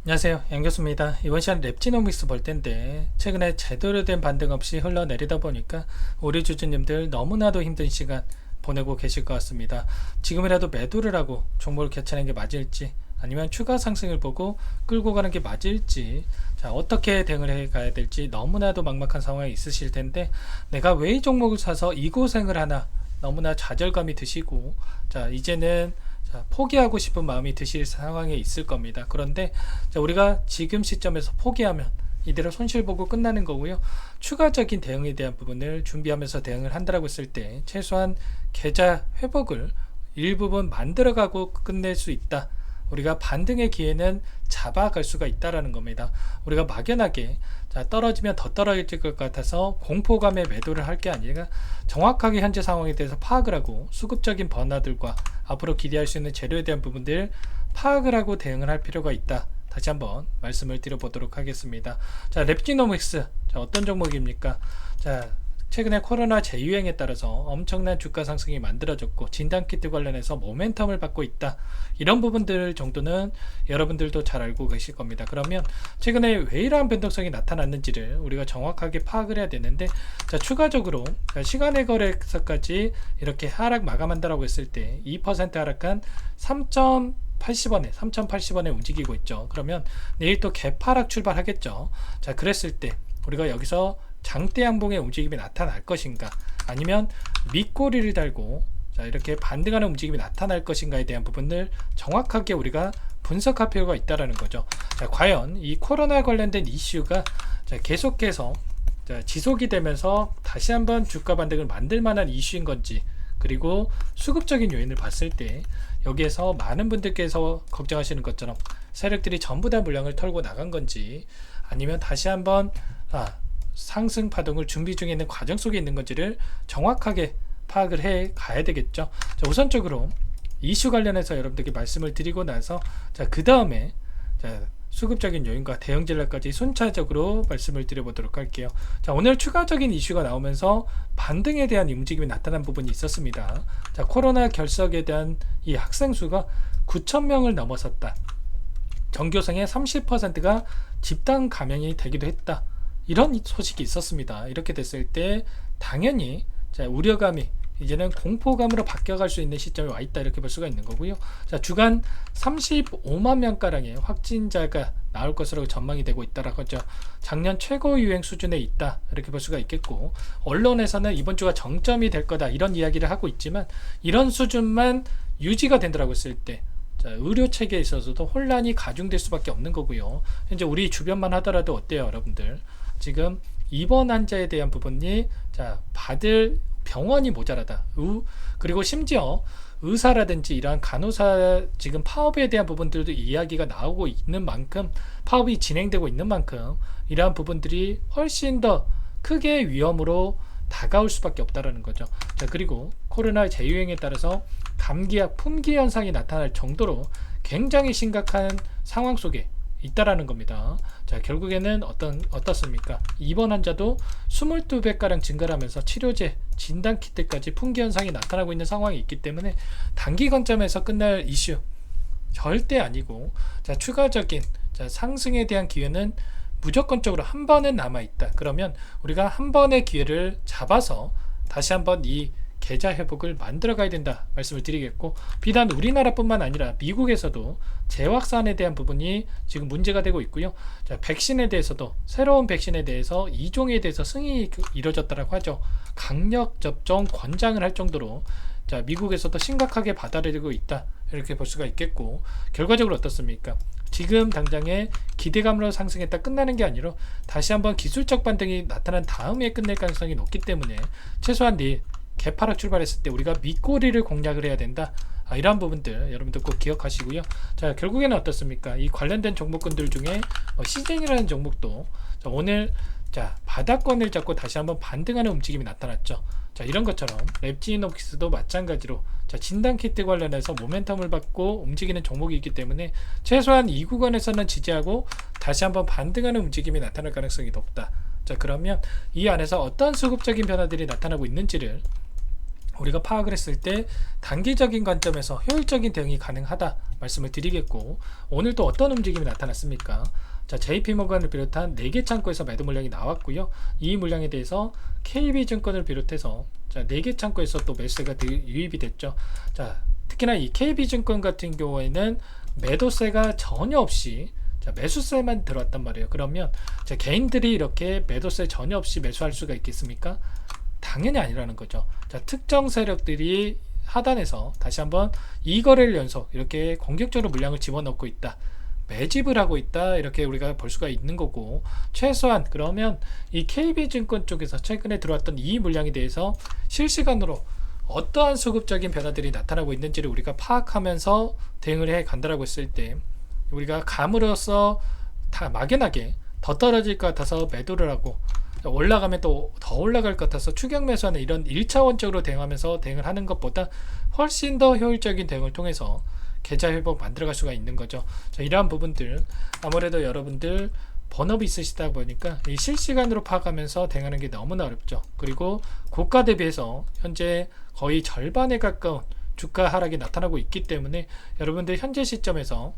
안녕하세요, 양교수입니다. 이번 시간 랩지노믹스 볼 텐데 최근에 제대로 된 반등 없이 흘러내리다 보니까 우리 주주님들 너무나도 힘든 시간 보내고 계실 것 같습니다. 지금이라도 매도를 하고 종목을 개천하는 게 맞을지, 아니면 추가 상승을 보고 끌고 가는 게 맞을지, 자, 어떻게 대응을 해 가야 될지 너무나도 막막한 상황이 있으실 텐데, 내가 왜 이 종목을 사서 이 고생을 하나, 너무나 좌절감이 드시고, 자, 이제는 포기하고 싶은 마음이 드실 상황에 있을 겁니다. 그런데 우리가 지금 시점에서 포기하면 이대로 손실 보고 끝나는 거고요. 추가적인 대응에 대한 부분을 준비하면서 대응을 한다고 했을 때 최소한 계좌 회복을 일부분 만들어가고 끝낼 수 있다. 우리가 반등의 기회는 잡아갈 수가 있다라는 겁니다. 우리가 막연하게 떨어지면 더 떨어질 것 같아서 공포감에 매도를 할 게 아니라 정확하게 현재 상황에 대해서 파악을 하고 수급적인 변화들과 앞으로 기대할 수 있는 재료에 대한 부분들 파악을 하고 대응을 할 필요가 있다. 다시 한번 말씀을 드려보도록 하겠습니다. 자, 랩지노믹스, 어떤 종목입니까? 자, 최근에 코로나 재유행에 따라서 엄청난 주가 상승이 만들어졌고 진단키트 관련해서 모멘텀을 받고 있다. 이런 부분들 정도는 여러분들도 잘 알고 계실 겁니다. 그러면 최근에 왜 이러한 변동성이 나타났는지를 우리가 정확하게 파악을 해야 되는데, 자, 추가적으로 시간의 거래에서까지 이렇게 하락 마감한다라고 했을 때 2% 하락한 3.80원에 3,080원에 움직이고 있죠. 그러면 내일 또 개파락 출발하겠죠. 자, 그랬을 때 우리가 여기서 장대 양봉의 움직임이 나타날 것인가, 아니면 밑꼬리를 달고 이렇게 반등하는 움직임이 나타날 것인가에 대한 부분을 정확하게 우리가 분석할 필요가 있다는 거죠. 자, 과연 이 코로나 관련된 이슈가 계속해서 지속이 되면서 다시 한번 주가 반등을 만들 만한 이슈인 건지, 그리고 수급적인 요인을 봤을 때 여기에서 많은 분들께서 걱정하시는 것처럼 세력들이 전부 다 물량을 털고 나간 건지, 아니면 다시 한번 상승 파동을 준비 중에 있는 과정 속에 있는 건지를 정확하게 파악을 해 가야 되겠죠. 자, 우선적으로 이슈 관련해서 여러분들께 말씀을 드리고 나서 그 다음에 수급적인 요인과 대응 전략까지 순차적으로 말씀을 드려보도록 할게요. 자, 오늘 추가적인 이슈가 나오면서 반등에 대한 움직임이 나타난 부분이 있었습니다. 자, 코로나 결석에 대한 이 학생 수가 9,000명을 넘어섰다. 전교생의 30%가 집단 감염이 되기도 했다. 이런 소식이 있었습니다. 이렇게 됐을 때 당연히 우려감이 이제는 공포감으로 바뀌어갈 수 있는 시점에 와 있다, 이렇게 볼 수가 있는 거고요. 자, 주간 35만 명가량의 확진자가 나올 것으로 전망이 되고 있다라고 하죠. 작년 최고 유행 수준에 있다, 이렇게 볼 수가 있겠고, 언론에서는 이번 주가 정점이 될 거다, 이런 이야기를 하고 있지만 이런 수준만 유지가 된다고 했을 때 의료 체계에 있어서도 혼란이 가중될 수밖에 없는 거고요. 현재 우리 주변만 하더라도 어때요, 여러분들? 지금 입원 환자에 대한 부분이 받을 병원이 모자라다. 그리고 심지어 의사라든지 이러한 간호사 지금 파업에 대한 부분들도 이야기가 나오고 있는 만큼, 파업이 진행되고 있는 만큼 이러한 부분들이 훨씬 더 크게 위험으로 다가올 수밖에 없다라는 거죠. 자, 그리고 코로나 재유행에 따라서 감기약 품귀 현상이 나타날 정도로 굉장히 심각한 상황 속에 있다라는 겁니다. 자, 결국에는 어떻습니까? 입원 환자도 22배가량 증가를 하면서 치료제, 진단키트까지 품귀 현상이 나타나고 있는 상황이 있기 때문에 단기 관점에서 끝날 이슈 절대 아니고, 자, 추가적인 상승에 대한 기회는 무조건적으로 한 번은 남아있다. 그러면 우리가 한 번의 기회를 잡아서 다시 한번 이 계좌 회복을 만들어 가야 된다 말씀을 드리겠고, 비단 우리나라뿐만 아니라 미국에서도 재확산에 대한 부분이 지금 문제가 되고 있고요. 자, 백신에 대해서도 새로운 백신에 대해서 2종에 대해서 승인이 이루어졌다고 하죠. 강력 접종 권장을 할 정도로 미국에서도 심각하게 받아들이고 있다, 이렇게 볼 수가 있겠고, 결과적으로 어떻습니까? 지금 당장에 기대감으로 상승했다 끝나는 게 아니라 다시 한번 기술적 반등이 나타난 다음에 끝낼 가능성이 높기 때문에 최소한 내일 개파락 출발했을 때 우리가 밑꼬리를 공략을 해야 된다. 이러한 부분들 여러분들 꼭 기억하시고요. 자, 결국에는 어떻습니까? 이 관련된 종목군들 중에 시즌이라는 종목도 오늘 바닥권을 잡고 다시 한번 반등하는 움직임이 나타났죠. 자, 이런 것처럼 랩지노믹스도 마찬가지로 진단키트 관련해서 모멘텀을 받고 움직이는 종목이 있기 때문에 최소한 이 구간에서는 지지하고 다시 한번 반등하는 움직임이 나타날 가능성이 높다. 자, 그러면 이 안에서 어떤 수급적인 변화들이 나타나고 있는지를 우리가 파악을 했을 때 단기적인 관점에서 효율적인 대응이 가능하다, 말씀을 드리겠고, 오늘 또 어떤 움직임이 나타났습니까? 자, JP모건을 비롯한 4개 창구에서 매도 물량이 나왔고요. 이 물량에 대해서 KB증권을 비롯해서 자, 4개 창구에서 또 매수세가 유입이 됐죠. 자, 특히나 이 KB증권 같은 경우에는 매도세가 전혀 없이 자, 매수세만 들어왔단 말이에요. 그러면 자, 개인들이 이렇게 매도세 전혀 없이 매수할 수가 있겠습니까? 당연히 아니라는 거죠. 자, 특정 세력들이 하단에서 다시 한번 2거래일 연속 이렇게 공격적으로 물량을 집어넣고 있다. 매집을 하고 있다. 이렇게 우리가 볼 수가 있는 거고, 최소한 그러면 이 KB증권 쪽에서 최근에 들어왔던 이 물량에 대해서 실시간으로 어떠한 수급적인 변화들이 나타나고 있는지를 우리가 파악하면서 대응을 해 간다라고 했을 때, 우리가 감으로써 다 막연하게 더 떨어질 것 같아서 매도를 하고 올라가면 또 더 올라갈 것 같아서 추격 매수하는 이런 1차원적으로 대응하면서 대응을 하는 것보다 훨씬 더 효율적인 대응을 통해서 계좌 회복 만들어갈 수가 있는 거죠. 자, 이러한 부분들 아무래도 여러분들 본업이 있으시다 보니까 이 실시간으로 파악하면서 대응하는 게 너무나 어렵죠. 그리고 고가 대비해서 현재 거의 절반에 가까운 주가 하락이 나타나고 있기 때문에 여러분들 현재 시점에서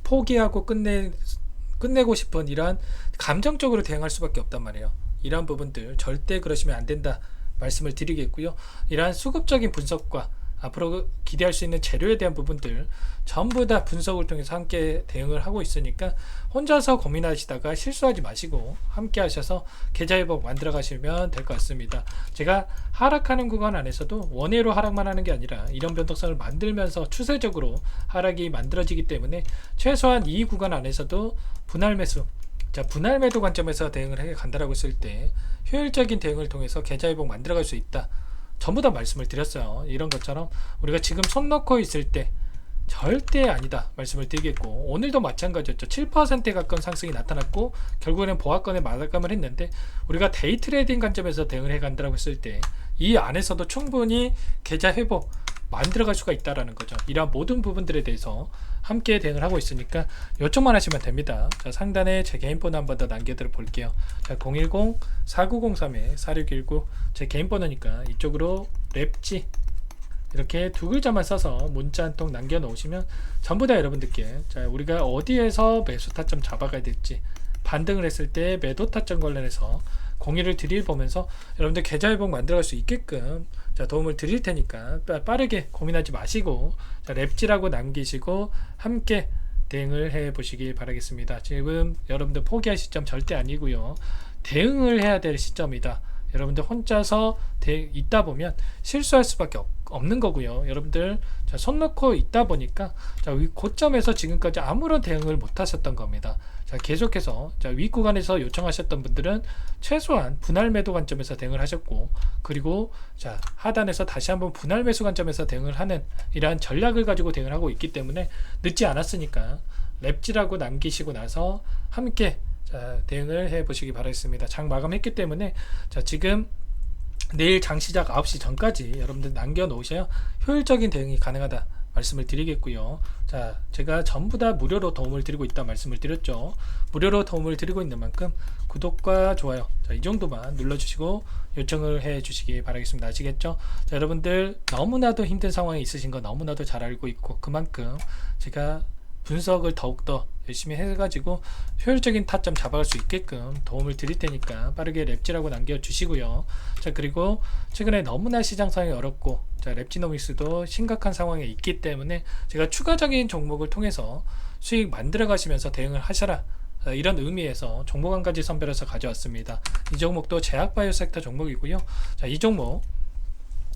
포기하고 끝내고 싶은 이러한 감정적으로 대응할 수밖에 없단 말이에요. 이러한 부분들 절대 그러시면 안 된다 말씀을 드리겠고요. 이러한 수급적인 분석과 앞으로 기대할 수 있는 재료에 대한 부분들 전부 다 분석을 통해서 함께 대응을 하고 있으니까 혼자서 고민하시다가 실수하지 마시고 함께 하셔서 계좌 회복 만들어 가시면 될 것 같습니다. 제가 하락하는 구간 안에서도 원회로 하락만 하는 게 아니라 이런 변동성을 만들면서 추세적으로 하락이 만들어지기 때문에 최소한 이 구간 안에서도 분할 매수, 자, 분할 매도 관점에서 대응을 해 간다라고 했을 때 효율적인 대응을 통해서 계좌 회복 만들어 갈 수 있다. 전부 다 말씀을 드렸어요. 이런 것처럼 우리가 지금 손 넣고 있을 때 절대 아니다 말씀을 드리겠고, 오늘도 마찬가지였죠. 7%에 가까운 상승이 나타났고 결국에는 보합권에 마감을 했는데 우리가 데이 트레이딩 관점에서 대응을 해 간다라고 했을 때 이 안에서도 충분히 계좌 회복 만들어갈 수가 있다라는 거죠. 이러한 모든 부분들에 대해서 함께 대응을 하고 있으니까 요청만 하시면 됩니다. 자, 상단에 제 개인 번호 한 번 더 남겨드려 볼게요. 자, 010-4903-4619 제 개인 번호니까 이쪽으로 랩지 이렇게 두 글자만 써서 문자 한 통 남겨 놓으시면 전부 다 여러분들께 자, 우리가 어디에서 매수 타점 잡아가야 될지, 반등을 했을 때 매도 타점 관련해서 공유를 드려보면서 여러분들 계좌 회복 만들어갈 수 있게끔 자, 도움을 드릴 테니까 빠르게 고민하지 마시고 자, 랩지라고 남기시고 함께 대응을 해 보시기 바라겠습니다. 지금 여러분들 포기할 시점 절대 아니고요. 대응을 해야 될 시점이다. 여러분들 혼자서 있다 보면 실수할 수밖에 없는 거고요. 여러분들 자, 손 놓고 있다 보니까 자, 고점에서 지금까지 아무런 대응을 못 하셨던 겁니다. 자, 계속해서 자, 위 구간에서 요청하셨던 분들은 최소한 분할 매도 관점에서 대응을 하셨고, 그리고 자, 하단에서 다시 한번 분할 매수 관점에서 대응을 하는 이러한 전략을 가지고 대응을 하고 있기 때문에 늦지 않았으니까 랩지라고 남기시고 나서 함께 자, 대응을 해 보시기 바라겠습니다. 장 마감했기 때문에 자, 지금 내일 장 시작 9시 전까지 여러분들 남겨 놓으셔야 효율적인 대응이 가능하다 말씀을 드리겠고요. 자, 제가 전부 다 무료로 도움을 드리고 있다 말씀을 드렸죠. 무료로 도움을 드리고 있는 만큼 구독과 좋아요 자, 이 정도만 눌러주시고 요청을 해 주시기 바라겠습니다. 아시겠죠? 자, 여러분들 너무나도 힘든 상황에 있으신 거 너무나도 잘 알고 있고, 그만큼 제가 분석을 더욱더 열심히 해가지고 효율적인 타점 잡아갈 수 있게끔 도움을 드릴 테니까 빠르게 랩지라고 남겨주시고요. 자, 그리고 최근에 너무나 시장 상황이 어렵고 자, 랩지노믹스도 심각한 상황에 있기 때문에 제가 추가적인 종목을 통해서 수익 만들어 가시면서 대응을 하셔라, 이런 의미에서 종목 한 가지 선별해서 가져왔습니다. 이 종목도 제약바이오 섹터 종목이고요. 자, 이 종목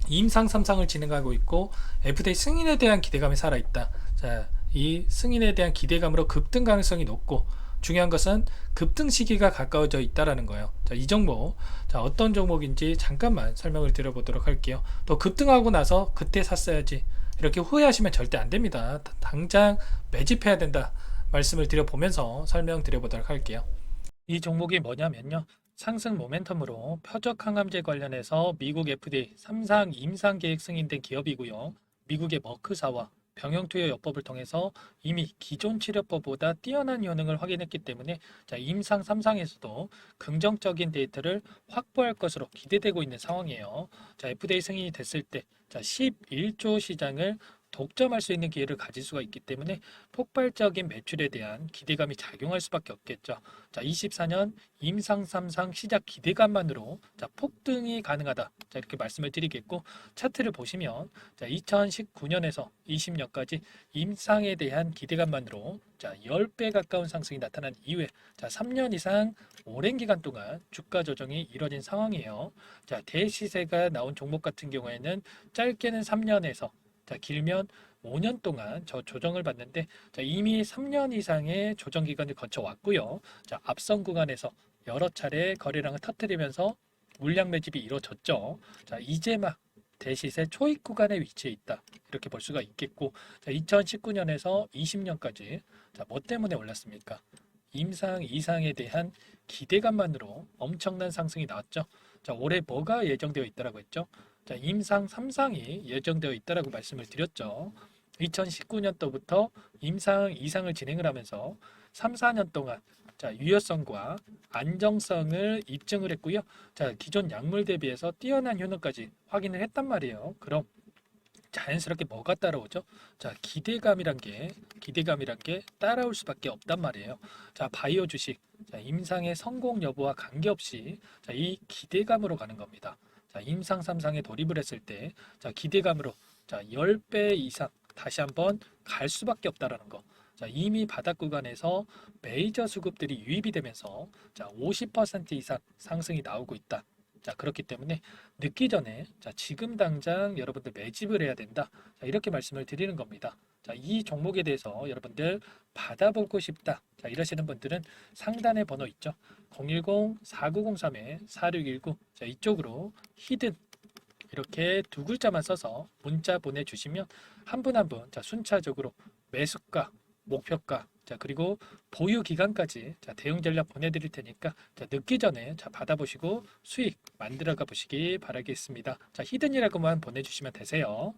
임상 3상을 진행하고 있고 FDA 승인에 대한 기대감이 살아있다. 자, 이 승인에 대한 기대감으로 급등 가능성이 높고, 중요한 것은 급등 시기가 가까워져 있다라는 거예요. 자, 이 종목 자, 어떤 종목인지 잠깐만 설명을 드려보도록 할게요. 또 급등하고 나서 그때 샀어야지 이렇게 후회하시면 절대 안 됩니다. 당장 매집해야 된다 말씀을 드려보면서 설명드려보도록 할게요. 이 종목이 뭐냐면요, 상승 모멘텀으로 표적 항암제 관련해서 미국 FDA 3상 임상 계획 승인된 기업이고요. 미국의 머크사와 병용투여 요법을 통해서 이미 기존 치료법보다 뛰어난 효능을 확인했기 때문에 자, 임상 3상에서도 긍정적인 데이터를 확보할 것으로 기대되고 있는 상황이에요. 자, FDA 승인이 됐을 때 자, 11조 시장을 독점할 수 있는 기회를 가질 수가 있기 때문에 폭발적인 매출에 대한 기대감이 작용할 수밖에 없겠죠. 자, 24년 임상 3상 시작 기대감만으로 자, 폭등이 가능하다. 자, 이렇게 말씀을 드리겠고 차트를 보시면 자, 2019년에서 20년까지 임상에 대한 기대감만으로 자, 10배 가까운 상승이 나타난 이후에 자, 3년 이상 오랜 기간 동안 주가 조정이 이뤄진 상황이에요. 자, 대시세가 나온 종목 같은 경우에는 짧게는 3년에서 자, 길면 5년 동안 저 조정을 받는데 자, 이미 3년 이상의 조정 기간을 거쳐 왔고요. 자, 앞선 구간에서 여러 차례 거래량을 터뜨리면서 물량 매집이 이루어졌죠. 자, 이제 막 대시세 초입 구간에 위치해 있다. 이렇게 볼 수가 있겠고, 자, 2019년에서 20년까지 자, 뭐 때문에 올랐습니까? 임상 이상에 대한 기대감만으로 엄청난 상승이 나왔죠. 자, 올해 뭐가 예정되어 있다라고 했죠? 자, 임상 3상이 예정되어 있다라고 말씀을 드렸죠. 2019년도부터 임상 이상을 진행을 하면서 3, 4년 동안 자, 유효성과 안정성을 입증을 했고요. 자, 기존 약물 대비해서 뛰어난 효능까지 확인을 했단 말이에요. 그럼 자연스럽게 뭐가 따라오죠? 자, 기대감이란 게 따라올 수밖에 없단 말이에요. 자, 바이오 주식, 자, 임상의 성공 여부와 관계없이 자, 이 기대감으로 가는 겁니다. 자, 임상 3상에 돌입을 했을 때, 자, 기대감으로 자, 10배 이상 다시 한번 갈 수밖에 없다라는 거. 자, 이미 바닥 구간에서 메이저 수급들이 유입이 되면서 자, 50% 이상 상승이 나오고 있다. 자, 그렇기 때문에 늦기 전에 자, 지금 당장 여러분들 매집을 해야 된다. 자, 이렇게 말씀을 드리는 겁니다. 자, 이 종목에 대해서 여러분들 받아보고 싶다. 자, 이러시는 분들은 상단에 번호 있죠. 010-4903-4619. 자, 이쪽으로 히든 이렇게 두 글자만 써서 문자 보내주시면 한 분 한 분 자, 순차적으로 매수가, 목표가, 자, 그리고 보유 기간까지 자, 대응 전략 보내드릴 테니까 자, 늦기 전에 자, 받아보시고 수익 만들어가 보시기 바라겠습니다. 자, 히든이라고만 보내주시면 되세요.